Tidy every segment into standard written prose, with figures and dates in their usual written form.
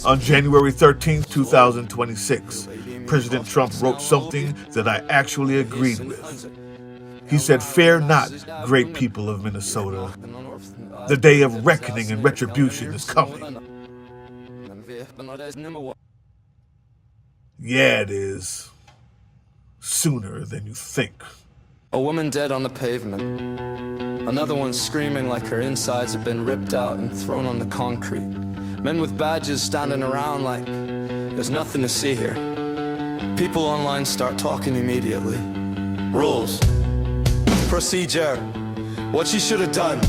On January 13, 2026, President Trump wrote something that I actually agreed with. He said, "Fear not, great people of Minnesota. The day of reckoning and retribution is coming." Yeah, it is. Sooner than you think. A woman dead on the pavement. Another one screaming like her insides have been ripped out and thrown on the concrete. Men with badges standing around like there's nothing to see here. People online start talking immediately. Rules. Procedure. What she should have done.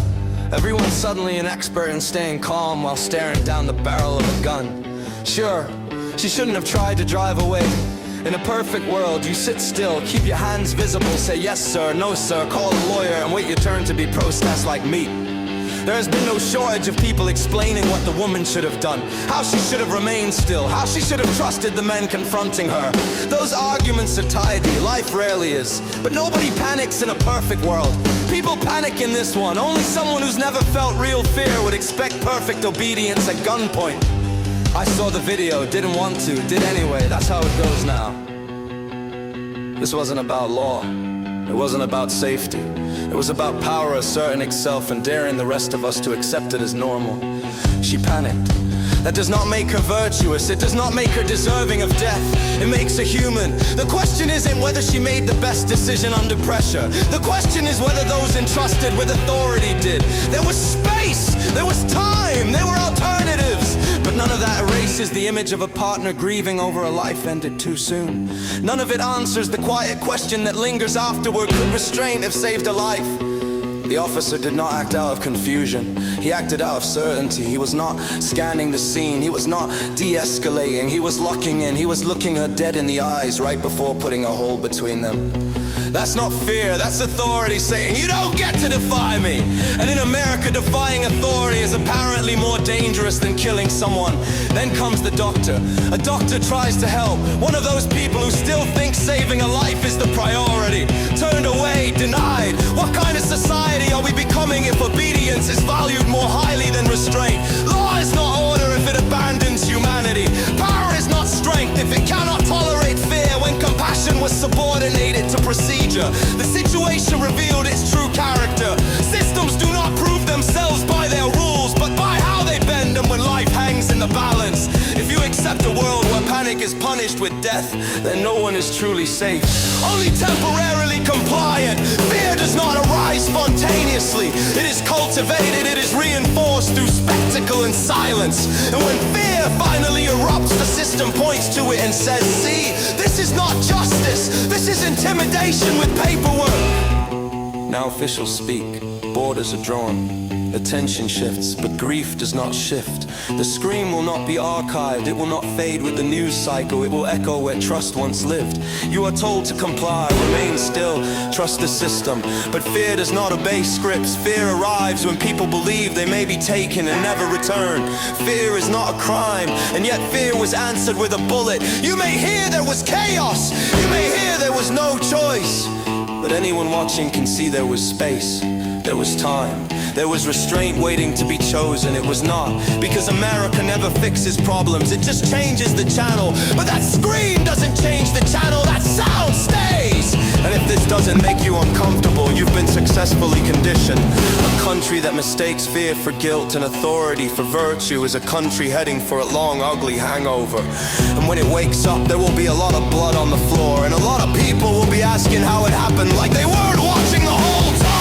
Everyone's suddenly an expert in staying calm while staring down the barrel of a gun. Sure, she shouldn't have tried to drive away. In a perfect world, you sit still, keep your hands visible, say yes sir, no sir, call a lawyer and wait your turn to be processed like meat. There has been no shortage of people explaining what the woman should have done, how she should have remained still, how she should have trusted the men confronting her. Those arguments are tidy, life rarely is, but nobody panics in a perfect world. People panic in this one. Only someone who's never felt real fear would expect perfect obedience at gunpoint. I saw the video, didn't want to, did anyway, that's how it goes now. This wasn't about law, it wasn't about safety. It was about power asserting itself and daring the rest of us to accept it as normal. She panicked. That does not make her virtuous, it does not make her deserving of death. It makes her human. The question isn't whether she made the best decision under pressure. The question is whether those entrusted with authority did. There was space, there was time, there were alternatives. But none of that erases the image of a partner grieving over a life ended too soon. None of it answers the quiet question that lingers afterward. Could restraint have saved a life? The officer did not act out of confusion. He acted out of certainty. He was not scanning the scene. He was not de-escalating. He was locking in. He was looking her dead in the eyes right before putting a hole between them. That's not fear, that's authority saying, you don't get to defy me. And in America, defying authority is apparently more dangerous than killing someone. Then comes the doctor. A doctor tries to help. One of those people who still think saving a life is the priority. Turned away, denied. What kind of society are we becoming if obedience is valued more highly than restraint? Law is not order if it abandons humanity. Power is not strength if it cannot tolerate fear when compassion was subordinated to procedure. The situation revealed its true character. Systems do not prove themselves by their rules, but by how they bend them when life hangs in the balance. If you accept a world where panic is punished with death, then no one is truly safe. Only temporarily compliant. Fear does not arise spontaneously. It is cultivated, it is reinforced through spectacle and silence. And when fear finally erupts, the system points to it and says, see, this is not justice, this is intimidation with paperwork. Now officials speak, borders are drawn. Attention shifts, but grief does not shift. The scream will not be archived, it will not fade with the news cycle, it will echo where trust once lived. You are told to comply, remain still, trust the system. But fear does not obey scripts. Fear arrives when people believe they may be taken and never return. Fear is not a crime, and yet fear was answered with a bullet. You may hear there was chaos, you may hear there was no choice, but anyone watching can see there was space, there was time. There was restraint waiting to be chosen. It was not, because America never fixes problems, it just changes the channel. But that scream doesn't change the channel, that sound stays. And if this doesn't make you uncomfortable, you've been successfully conditioned. A country that mistakes fear for guilt and authority for virtue is a country heading for a long, ugly hangover. And when it wakes up, there will be a lot of blood on the floor, and a lot of people will be asking how it happened, like they weren't watching the whole time.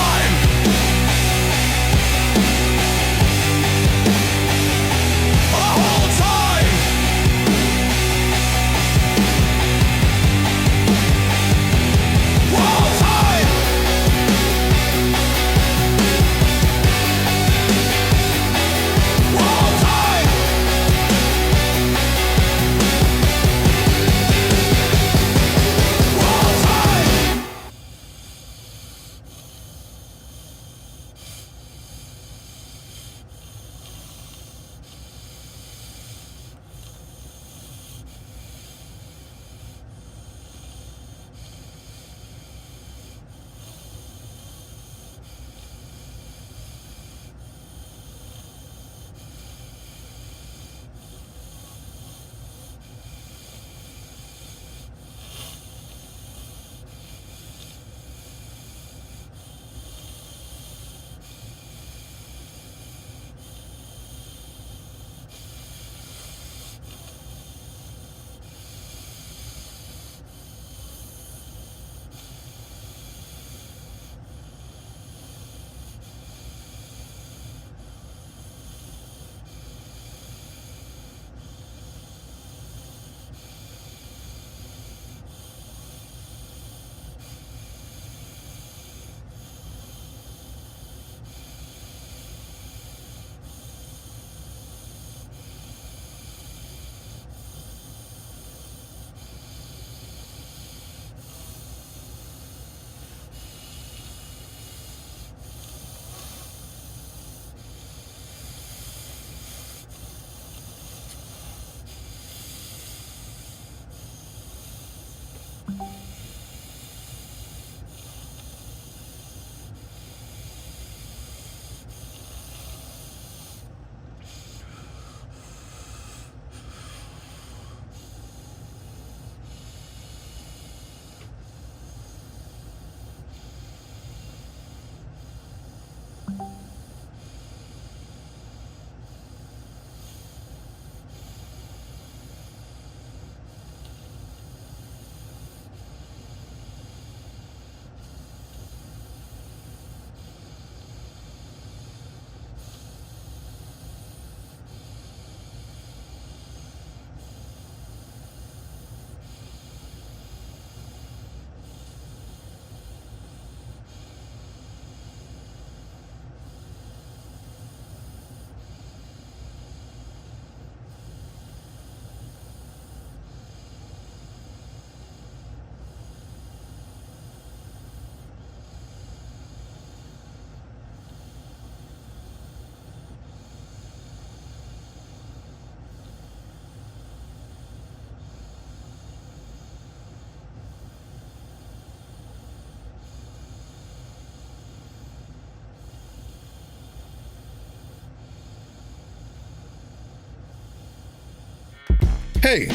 Hey,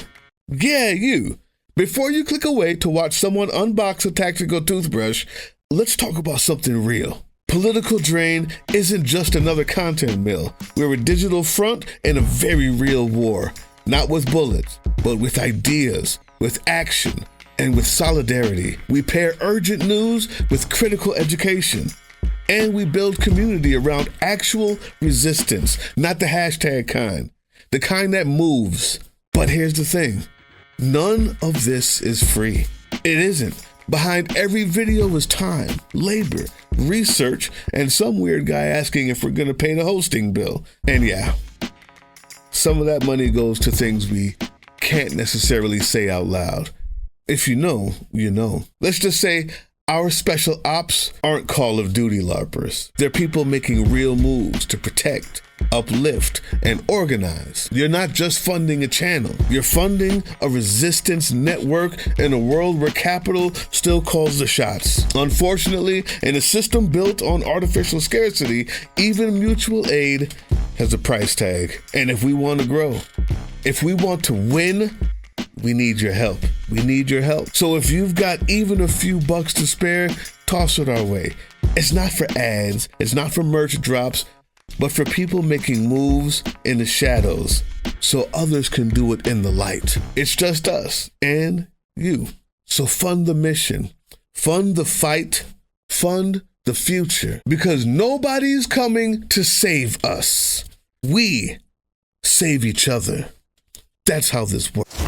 yeah, you. Before you click away to watch someone unbox a tactical toothbrush, let's talk about something real. Political Drain isn't just another content mill. We're a digital front in a very real war. Not with bullets, but with ideas, with action, and with solidarity. We pair urgent news with critical education. And we build community around actual resistance, not the hashtag kind. The kind that moves. But here's the thing. None of this is free. It isn't. Behind every video is time, labor, research, and some weird guy asking if we're going to pay the hosting bill. And yeah, some of that money goes to things we can't necessarily say out loud. If you know, you know. Let's just say our special ops aren't Call of Duty LARPers. They're people making real moves to protect, uplift, and organize. You're not just funding a channel. You're funding a resistance network in a world where capital still calls the shots. Unfortunately, in a system built on artificial scarcity, even mutual aid has a price tag. And if we want to grow, if we want to win, we need your help. We need your help. So if you've got even a few bucks to spare, toss it our way. It's not for ads. It's not for merch drops, but for people making moves in the shadows so others can do it in the light. It's just us and you. So fund the mission, fund the fight, fund the future, because nobody's coming to save us. We save each other. That's how this works.